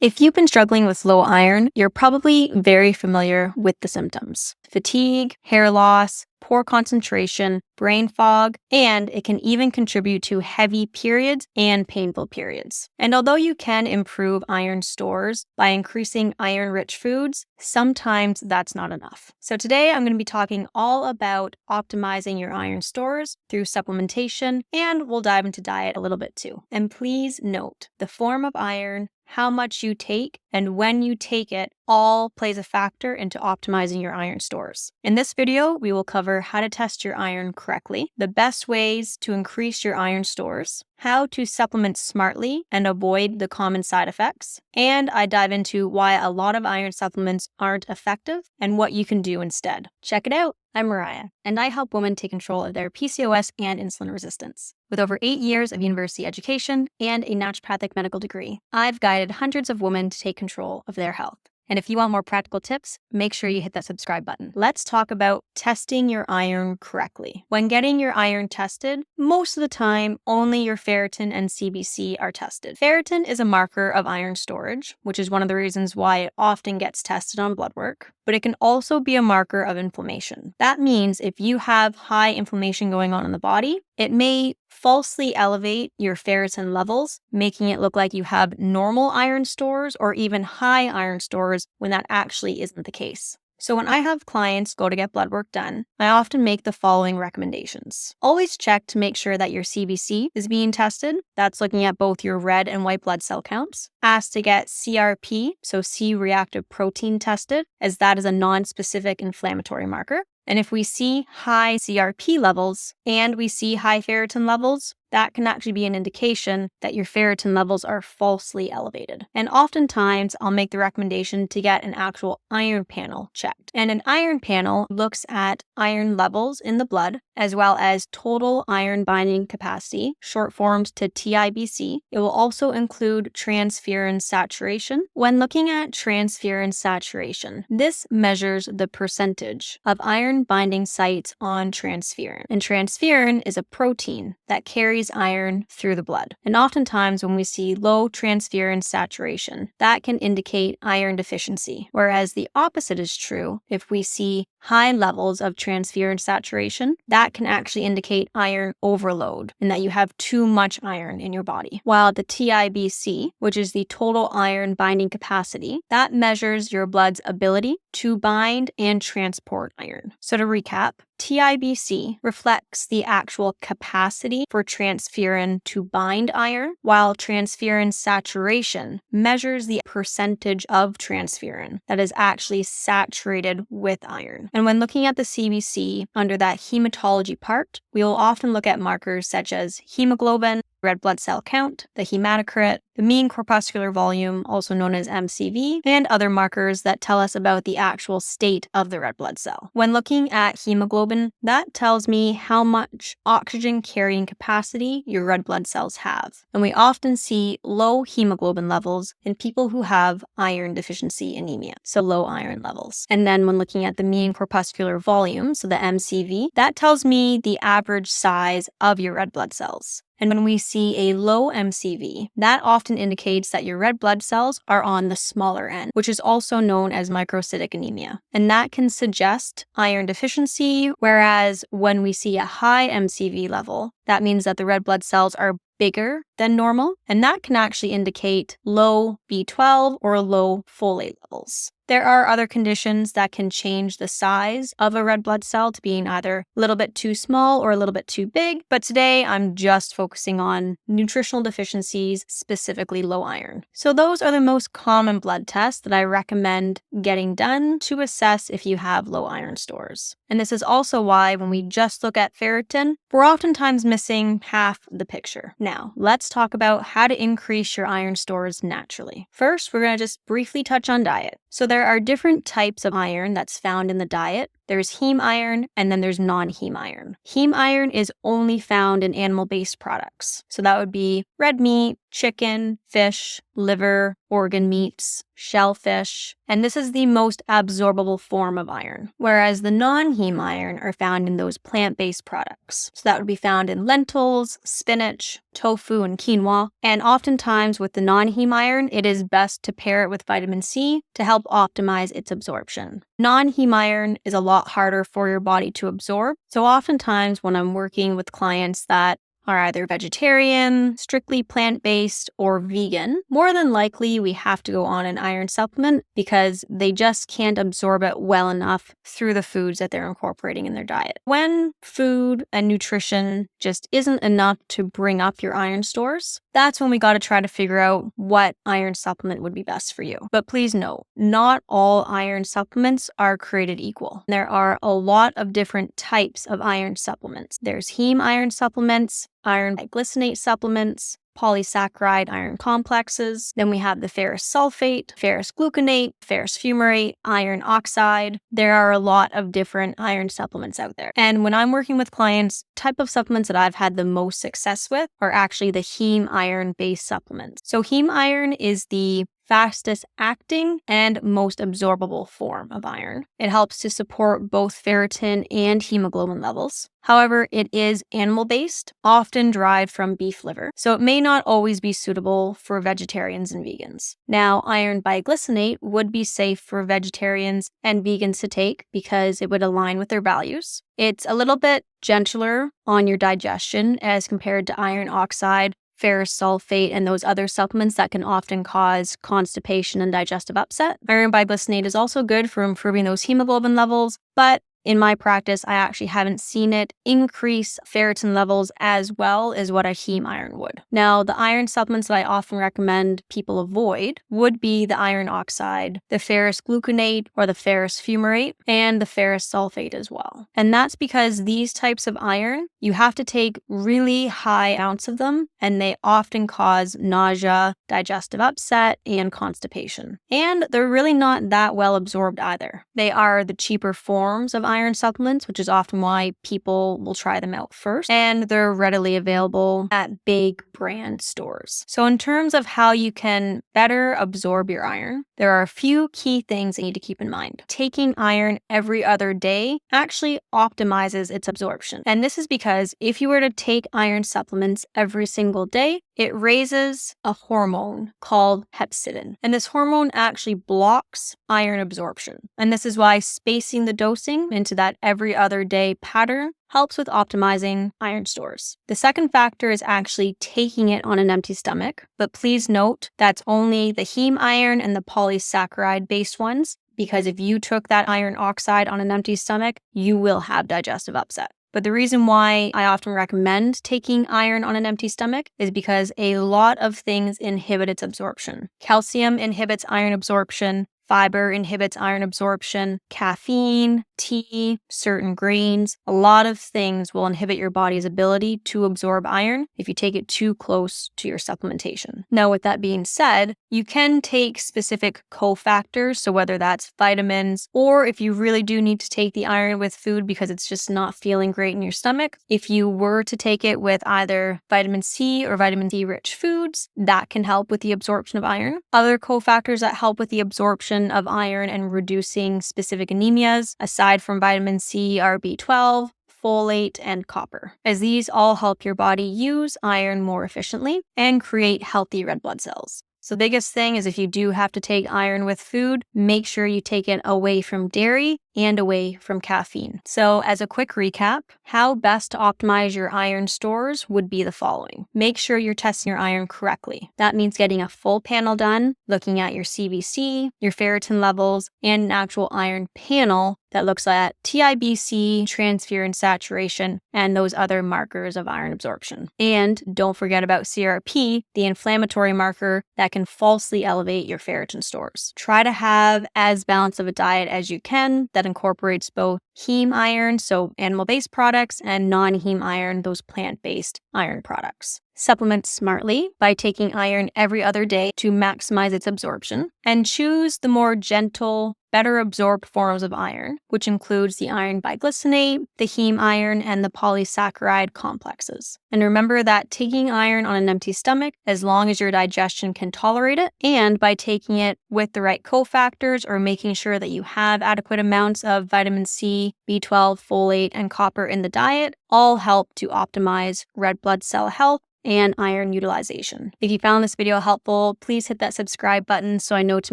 If you've been struggling with low iron, you're probably very familiar with the symptoms: fatigue, hair loss, poor concentration, brain fog, and it can even contribute to heavy periods and painful periods. And although you can improve iron stores by increasing iron-rich foods, sometimes that's not enough. So today I'm going to be talking all about optimizing your iron stores through supplementation, and we'll dive into diet a little bit too. And please note, the form of iron, how much you take, and when you take it all plays a factor into optimizing your iron stores. In this video, we will cover how to test your iron correctly, the best ways to increase your iron stores, how to supplement smartly and avoid the common side effects, and I dive into why a lot of iron supplements aren't effective and what you can do instead. Check it out. I'm Mariah, and I help women take control of their PCOS and insulin resistance. With over 8 years of university education and a naturopathic medical degree, I've guided hundreds of women to take control of their health. And if you want more practical tips, make sure you hit that subscribe button. Let's talk about testing your iron correctly. When getting your iron tested, most of the time, only your ferritin and CBC are tested. Ferritin is a marker of iron storage, which is one of the reasons why it often gets tested on blood work, but it can also be a marker of inflammation. That means if you have high inflammation going on in the body, it may falsely elevate your ferritin levels, making it look like you have normal iron stores or even high iron stores when that actually isn't the case. So when I have clients go to get blood work done, I often make the following recommendations. Always check to make sure that your CBC is being tested. That's looking at both your red and white blood cell counts. Ask to get CRP, so C-reactive protein, tested, as that is a non-specific inflammatory marker. And if we see high CRP levels and we see high ferritin levels, that can actually be an indication that your ferritin levels are falsely elevated. And oftentimes, I'll make the recommendation to get an actual iron panel checked. And an iron panel looks at iron levels in the blood, as well as total iron binding capacity, short formed to TIBC. It will also include transferrin saturation. When looking at transferrin saturation, this measures the percentage of iron binding sites on transferrin. And transferrin is a protein that carries iron through the blood. And oftentimes when we see low transferrin saturation, that can indicate iron deficiency, whereas the opposite is true. If we see high levels of transferrin saturation, that can actually indicate iron overload and that you have too much iron in your body. While the TIBC, which is the total iron binding capacity, that measures your blood's ability to bind and transport iron. So to recap, TIBC reflects the actual capacity for transferrin to bind iron, while transferrin saturation measures the percentage of transferrin that is actually saturated with iron. And when looking at the CBC under that hematology part, we will often look at markers such as hemoglobin, red blood cell count, the hematocrit, the mean corpuscular volume, also known as MCV, and other markers that tell us about the actual state of the red blood cell. When looking at hemoglobin, that tells me how much oxygen carrying capacity your red blood cells have. And we often see low hemoglobin levels in people who have iron deficiency anemia, so low iron levels. And then when looking at the mean corpuscular volume, so the MCV, that tells me the average size of your red blood cells. And when we see a low MCV, that often indicates that your red blood cells are on the smaller end, which is also known as microcytic anemia. And that can suggest iron deficiency, whereas when we see a high MCV level, that means that the red blood cells are bigger than normal, and that can actually indicate low B12 or low folate levels. There are other conditions that can change the size of a red blood cell to being either a little bit too small or a little bit too big, but today I'm just focusing on nutritional deficiencies, specifically low iron. So those are the most common blood tests that I recommend getting done to assess if you have low iron stores. And this is also why when we just look at ferritin, we're oftentimes missing half the picture. Now, let's talk about how to increase your iron stores naturally. First, we're going to just briefly touch on diet. So there are different types of iron that's found in the diet. There's heme iron, and then there's non-heme iron. Heme iron is only found in animal-based products. So that would be red meat, chicken, fish, liver, organ meats, shellfish, and this is the most absorbable form of iron, whereas the non-heme iron are found in those plant-based products. So that would be found in lentils, spinach, tofu, and quinoa, and oftentimes with the non-heme iron, it is best to pair it with vitamin C to help optimize its absorption. Non-heme iron is a lot harder for your body to absorb, so oftentimes when I'm working with clients that are either vegetarian, strictly plant-based, or vegan, more than likely we have to go on an iron supplement because they just can't absorb it well enough through the foods that they're incorporating in their diet. When food and nutrition just isn't enough to bring up your iron stores, that's when we got to try to figure out what iron supplement would be best for you. But please note, not all iron supplements are created equal. There are a lot of different types of iron supplements. There's heme iron supplements, iron glycinate supplements, polysaccharide iron complexes. Then we have the ferrous sulfate, ferrous gluconate, ferrous fumarate, iron oxide. There are a lot of different iron supplements out there. And when I'm working with clients, type of supplements that I've had the most success with are actually the heme iron-based supplements. So heme iron is the fastest acting and most absorbable form of iron. It helps to support both ferritin and hemoglobin levels. However, it is animal-based, often derived from beef liver, so it may not always be suitable for vegetarians and vegans. Now, iron biglycinate would be safe for vegetarians and vegans to take because it would align with their values. It's a little bit gentler on your digestion as compared to iron oxide, ferrous sulfate, and those other supplements that can often cause constipation and digestive upset. Iron biglycinate is also good for improving those hemoglobin levels, but in my practice, I actually haven't seen it increase ferritin levels as well as what a heme iron would. Now, the iron supplements that I often recommend people avoid would be the iron oxide, the ferrous gluconate or the ferrous fumarate, and the ferrous sulfate as well. And that's because these types of iron, you have to take really high amounts of them, and they often cause nausea, digestive upset, and constipation. And they're really not that well absorbed either. They are the cheaper forms of iron supplements, which is often why people will try them out first, and they're readily available at big brand stores. So in terms of how you can better absorb your iron, there are a few key things you need to keep in mind. Taking iron every other day actually optimizes its absorption. And this is because if you were to take iron supplements every single day, it raises a hormone called hepcidin. And this hormone actually blocks iron absorption. And this is why spacing the dosing into that every other day pattern helps with optimizing iron stores. The second factor is actually taking it on an empty stomach, but please note that's only the heme iron and the polysaccharide-based ones, because if you took that iron oxide on an empty stomach, you will have digestive upset. But the reason why I often recommend taking iron on an empty stomach is because a lot of things inhibit its absorption. Calcium inhibits iron absorption. Fiber inhibits iron absorption, caffeine, tea, certain grains. A lot of things will inhibit your body's ability to absorb iron if you take it too close to your supplementation. Now, with that being said, you can take specific cofactors, so whether that's vitamins, or if you really do need to take the iron with food because it's just not feeling great in your stomach, if you were to take it with either vitamin C or vitamin D-rich foods, that can help with the absorption of iron. Other cofactors that help with the absorption of iron and reducing specific anemias, aside from vitamin C, are B12, folate, and copper, as these all help your body use iron more efficiently and create healthy red blood cells. So the biggest thing is if you do have to take iron with food, make sure you take it away from dairy and away from caffeine. So as a quick recap, how best to optimize your iron stores would be the following. Make sure you're testing your iron correctly. That means getting a full panel done, looking at your CBC, your ferritin levels, and an actual iron panel that looks at TIBC, transferrin saturation, and those other markers of iron absorption. And don't forget about CRP, the inflammatory marker that can falsely elevate your ferritin stores. Try to have as balanced of a diet as you can that incorporates both heme iron, so animal-based products, and non-heme iron, those plant-based iron products. Supplement smartly by taking iron every other day to maximize its absorption, and choose the more gentle, better absorbed forms of iron, which includes the iron biglycinate, the heme iron, and the polysaccharide complexes. And remember that taking iron on an empty stomach, as long as your digestion can tolerate it, and by taking it with the right cofactors or making sure that you have adequate amounts of vitamin C, B12, folate, and copper in the diet, all help to optimize red blood cell health and iron utilization. If you found this video helpful, please hit that subscribe button so I know to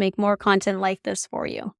make more content like this for you.